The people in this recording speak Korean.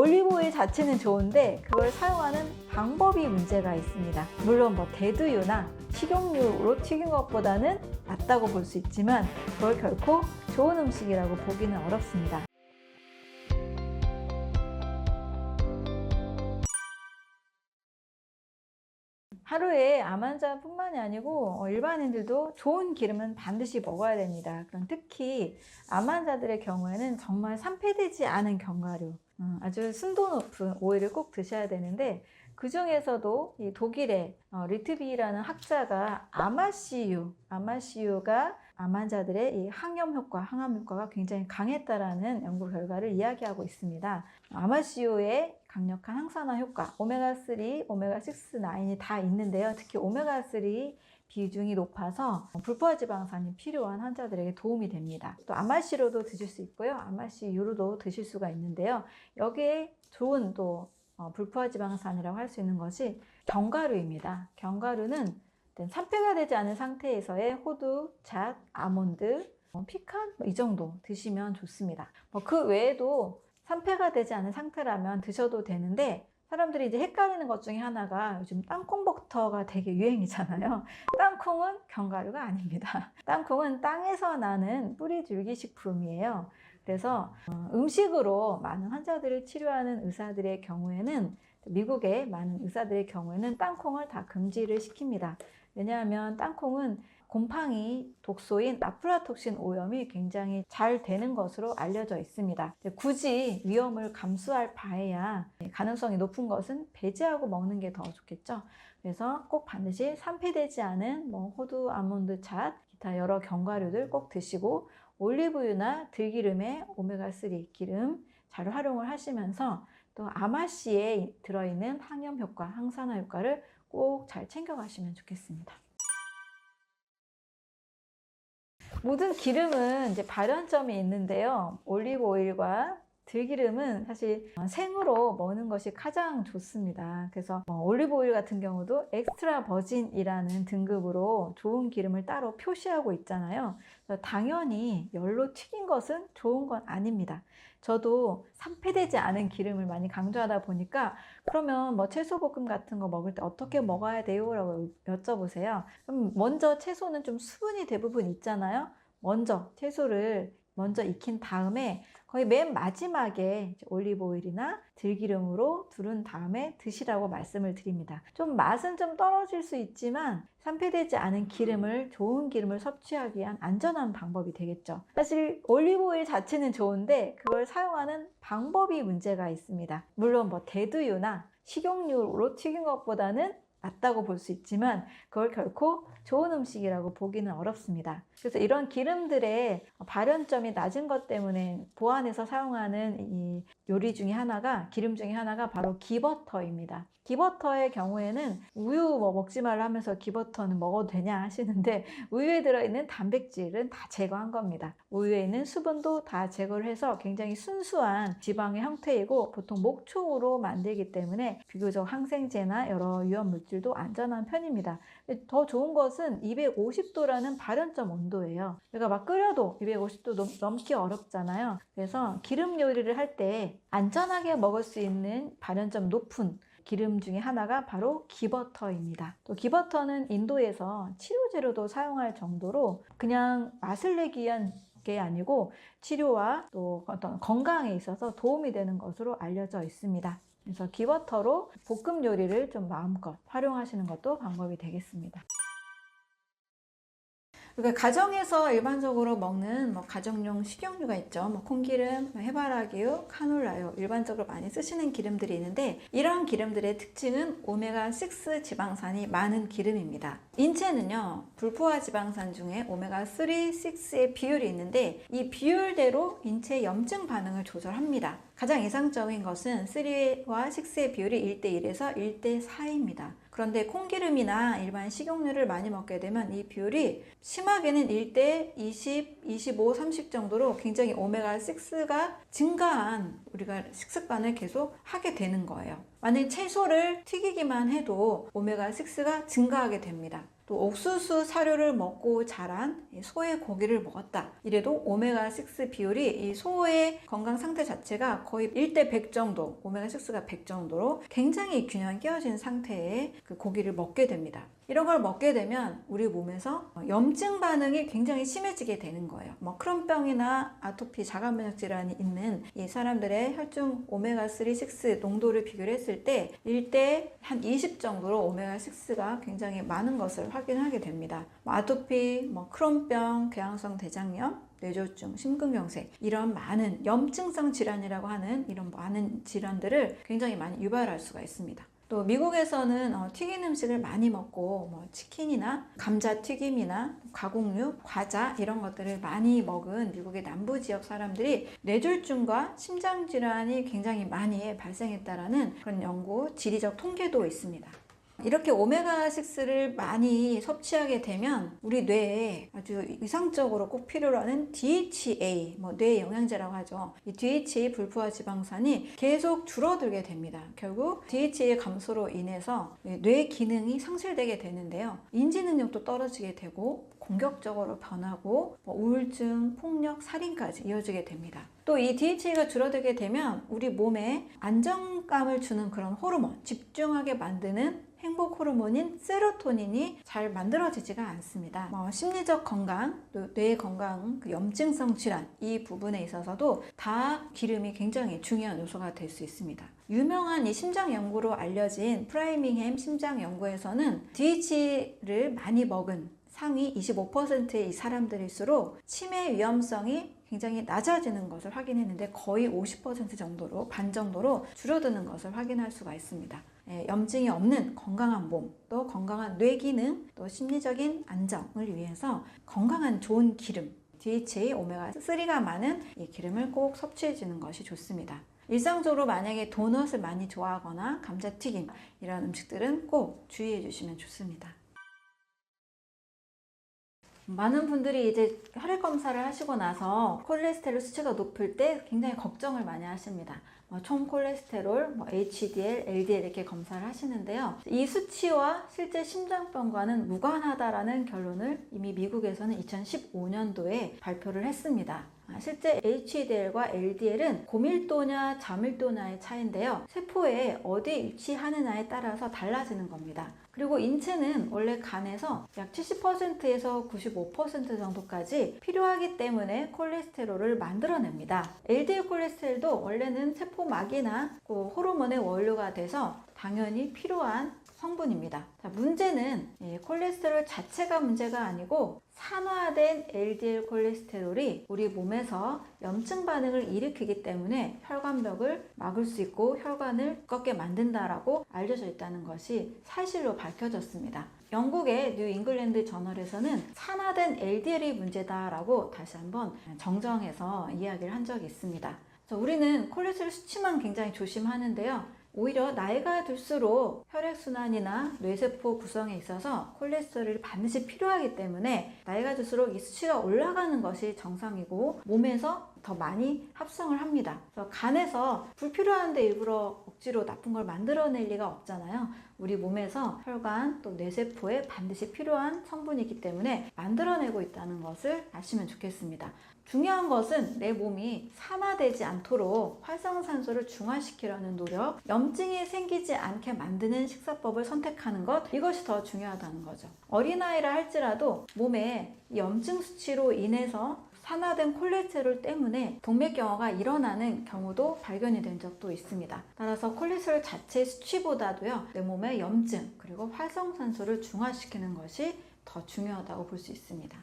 올리브오일 자체는 좋은데 그걸 사용하는 방법이 문제가 있습니다. 물론 대두유나 식용유로 튀긴 것보다는 낫다고 볼 수 있지만 그걸 결코 좋은 음식이라고 보기는 어렵습니다. 하루에 암 환자뿐만이 아니고 일반인들도 좋은 기름은 반드시 먹어야 됩니다. 그럼 특히 암 환자들의 경우에는 정말 산패되지 않은 견과류, 아주 순도 높은 오일을 꼭 드셔야 되는데, 그 중에서도 이 독일의 리트비라는 학자가 아마씨유가 암 환자들의 이 항염 효과가 굉장히 강했다라는 연구 결과를 이야기하고 있습니다. 아마씨유의 강력한 항산화 효과, 오메가3, 오메가6, 9이 다 있는데요. 특히 오메가3 비중이 높아서 불포화 지방산이 필요한 환자들에게 도움이 됩니다. 또 아마씨로도 드실 수 있고요. 아마씨유로도 드실 수가 있는데요. 여기에 좋은 또 불포화 지방산이라고 할 수 있는 것이 견과류입니다. 견과류는 산패가 되지 않은 상태에서의 호두, 잣, 아몬드, 피칸 이 정도 드시면 좋습니다. 그 외에도 산패가 되지 않은 상태라면 드셔도 되는데, 사람들이 이제 헷갈리는 것 중에 하나가 요즘 땅콩버터가 되게 유행이잖아요. 땅콩은 견과류가 아닙니다. 땅콩은 땅에서 나는 뿌리줄기식품이에요. 그래서 음식으로 많은 환자들을 치료하는 의사들의 경우에는, 미국의 많은 의사들의 경우에는 땅콩을 다 금지를 시킵니다. 왜냐하면 땅콩은 곰팡이 독소인 아플라톡신 오염이 굉장히 잘 되는 것으로 알려져 있습니다. 굳이 위험을 감수할 바에야 가능성이 높은 것은 배제하고 먹는 게 더 좋겠죠. 그래서 꼭 반드시 산패되지 않은 호두, 아몬드, 잣, 기타 여러 견과류들 꼭 드시고, 올리브유나 들기름의 오메가3 기름 잘 활용을 하시면서 또 아마씨에 들어있는 항염 효과, 항산화 효과를 꼭 잘 챙겨가시면 좋겠습니다. 모든 기름은 이제 발연점이 있는데요. 올리브 오일과 들기름은 사실 생으로 먹는 것이 가장 좋습니다. 그래서 올리브 오일 같은 경우도 엑스트라 버진이라는 등급으로 좋은 기름을 따로 표시하고 있잖아요. 그래서 당연히 열로 튀긴 것은 좋은 건 아닙니다. 저도 산패되지 않은 기름을 많이 강조하다 보니까, 그러면 채소볶음 같은 거 먹을 때 어떻게 먹어야 돼요? 라고 여쭤보세요. 그럼 먼저 채소는 좀 수분이 대부분 있잖아요. 먼저 채소를 익힌 다음에 거의 맨 마지막에 올리브 오일이나 들기름으로 두른 다음에 드시라고 말씀을 드립니다. 좀 맛은 좀 떨어질 수 있지만 산패되지 않은 기름을, 좋은 기름을 섭취하기 위한 안전한 방법이 되겠죠. 사실 올리브 오일 자체는 좋은데 그걸 사용하는 방법이 문제가 있습니다. 물론 대두유나 식용유로 튀긴 것보다는 낫다고 볼 수 있지만 그걸 결코 좋은 음식이라고 보기는 어렵습니다. 그래서 이런 기름들의 발연점이 낮은 것 때문에 보완해서 사용하는 이 기름 중에 하나가 바로 기버터입니다. 기버터의 경우에는 우유 먹지 말라 하면서 기버터는 먹어도 되냐 하시는데, 우유에 들어있는 단백질은 다 제거한 겁니다. 우유에 있는 수분도 다 제거를 해서 굉장히 순수한 지방의 형태이고, 보통 목초로 만들기 때문에 비교적 항생제나 여러 위험 물질도 안전한 편입니다. 더 좋은 것은 250도라는 발연점 온도예요. 우리가 막 끓여도 250도 넘기 어렵잖아요. 그래서 기름 요리를 할 때 안전하게 먹을 수 있는 발연점 높은 기름 중에 하나가 바로 기버터입니다. 또 기버터는 인도에서 치료제로도 사용할 정도로 그냥 맛을 내기 위한 게 아니고 치료와 또 어떤 건강에 있어서 도움이 되는 것으로 알려져 있습니다. 그래서 기버터로 볶음 요리를 좀 마음껏 활용하시는 것도 방법이 되겠습니다. 그러니까 가정에서 일반적으로 먹는 가정용 식용유가 있죠. 콩기름, 해바라기유, 카놀라유, 일반적으로 많이 쓰시는 기름들이 있는데, 이러한 기름들의 특징은 오메가6 지방산이 많은 기름입니다. 인체는요, 불포화 지방산 중에 오메가3, 6의 비율이 있는데, 이 비율대로 인체 염증 반응을 조절합니다. 가장 이상적인 것은 3와 6의 비율이 1:1에서 1:4입니다. 그런데 콩기름이나 일반 식용유를 많이 먹게 되면 이 비율이 심하게는 1:20, 25, 30 정도로 굉장히 오메가6가 증가한 우리가 식습관을 계속 하게 되는 거예요. 만약 채소를 튀기기만 해도 오메가6가 증가하게 됩니다. 또 옥수수 사료를 먹고 자란 소의 고기를 먹었다. 이래도 오메가6 비율이 이 소의 건강 상태 자체가 거의 1대 100 정도, 오메가6가 100 정도로 굉장히 균형 깨어진 상태의 그 고기를 먹게 됩니다. 이런 걸 먹게 되면 우리 몸에서 염증 반응이 굉장히 심해지게 되는 거예요. 크론병이나 아토피, 자가면역 질환이 있는 이 사람들의 혈중 오메가3, 6 농도를 비교를 했을 때 1대 한 20 정도로 오메가6가 굉장히 많은 것을 확인하게 됩니다. 아토피, 크론병, 궤양성 대장염, 뇌졸중, 심근경색 이런 많은 염증성 질환이라고 하는 이런 많은 질환들을 굉장히 많이 유발할 수가 있습니다. 또 미국에서는 튀긴 음식을 많이 먹고 치킨이나 감자튀김이나 가공육, 과자 이런 것들을 많이 먹은 미국의 남부 지역 사람들이 뇌졸중과 심장질환이 굉장히 많이 발생했다라는 그런 연구, 지리적 통계도 있습니다. 이렇게 오메가6를 많이 섭취하게 되면 우리 뇌에 아주 이상적으로 꼭 필요로 하는 DHA, 뇌 영양제라고 하죠. 이 DHA 불포화 지방산이 계속 줄어들게 됩니다. 결국 DHA 감소로 인해서 뇌 기능이 상실되게 되는데요. 인지 능력도 떨어지게 되고 공격적으로 변하고 우울증, 폭력, 살인까지 이어지게 됩니다. 또 이 DHA가 줄어들게 되면 우리 몸에 안정감을 주는 그런 호르몬, 집중하게 만드는 행복 호르몬인 세로토닌이 잘 만들어지지가 않습니다. 심리적 건강, 또 뇌 건강, 염증성 질환 이 부분에 있어서도 다 기름이 굉장히 중요한 요소가 될 수 있습니다. 유명한 이 심장 연구로 알려진 프라이밍햄 심장 연구에서는 DHA를 많이 먹은 상위 25%의 이 사람들일수록 치매 위험성이 굉장히 낮아지는 것을 확인했는데 거의 50% 정도로, 반 정도로 줄어드는 것을 확인할 수가 있습니다. 염증이 없는 건강한 몸, 또 건강한 뇌 기능, 또 심리적인 안정을 위해서 건강한 좋은 기름, DHA, 오메가3가 많은 이 기름을 꼭 섭취해 주는 것이 좋습니다. 일상적으로 만약에 도넛을 많이 좋아하거나 감자튀김 이런 음식들은 꼭 주의해 주시면 좋습니다. 많은 분들이 이제 혈액 검사를 하시고 나서 콜레스테롤 수치가 높을 때 굉장히 걱정을 많이 하십니다. 총 콜레스테롤, HDL, LDL 이렇게 검사를 하시는데요. 이 수치와 실제 심장병과는 무관하다라는 결론을 이미 미국에서는 2015년도에 발표를 했습니다. 실제 HDL과 LDL은 고밀도냐 저밀도냐의 차이인데요. 세포에 어디에 위치하느냐에 따라서 달라지는 겁니다. 그리고 인체는 원래 간에서 약 70%에서 95% 정도까지 필요하기 때문에 콜레스테롤을 만들어냅니다. LDL 콜레스테롤도 원래는 세포막이나 호르몬의 원료가 돼서 당연히 필요한 성분입니다. 자, 문제는 콜레스테롤 자체가 문제가 아니고 산화된 LDL 콜레스테롤이 우리 몸에서 염증 반응을 일으키기 때문에 혈관벽을 막을 수 있고 혈관을 두껍게 만든다라고 알려져 있다는 것이 사실로 밝혀졌습니다. 영국의 뉴 잉글랜드 저널에서는 산화된 LDL이 문제다라고 다시 한번 정정해서 이야기를 한 적이 있습니다. 우리는 콜레스테롤 수치만 굉장히 조심하는데요. 오히려 나이가 들수록 혈액순환이나 뇌세포 구성에 있어서 콜레스테롤이 반드시 필요하기 때문에 나이가 들수록 이 수치가 올라가는 것이 정상이고 몸에서 더 많이 합성을 합니다. 그래서 간에서 불필요한데 일부러 억지로 나쁜 걸 만들어낼 리가 없잖아요. 우리 몸에서 혈관 또 뇌세포에 반드시 필요한 성분이기 때문에 만들어내고 있다는 것을 아시면 좋겠습니다. 중요한 것은 내 몸이 산화되지 않도록 활성산소를 중화시키려는 노력, 염증이 생기지 않게 만드는 식사법을 선택하는 것, 이것이 더 중요하다는 거죠. 어린아이라 할지라도 몸에 염증 수치로 인해서 산화된 콜레스테롤 때문에 동맥경화가 일어나는 경우도 발견이 된 적도 있습니다. 따라서 콜레스테롤 자체 수치보다도요, 내 몸의 염증 그리고 활성산소를 중화시키는 것이 더 중요하다고 볼 수 있습니다.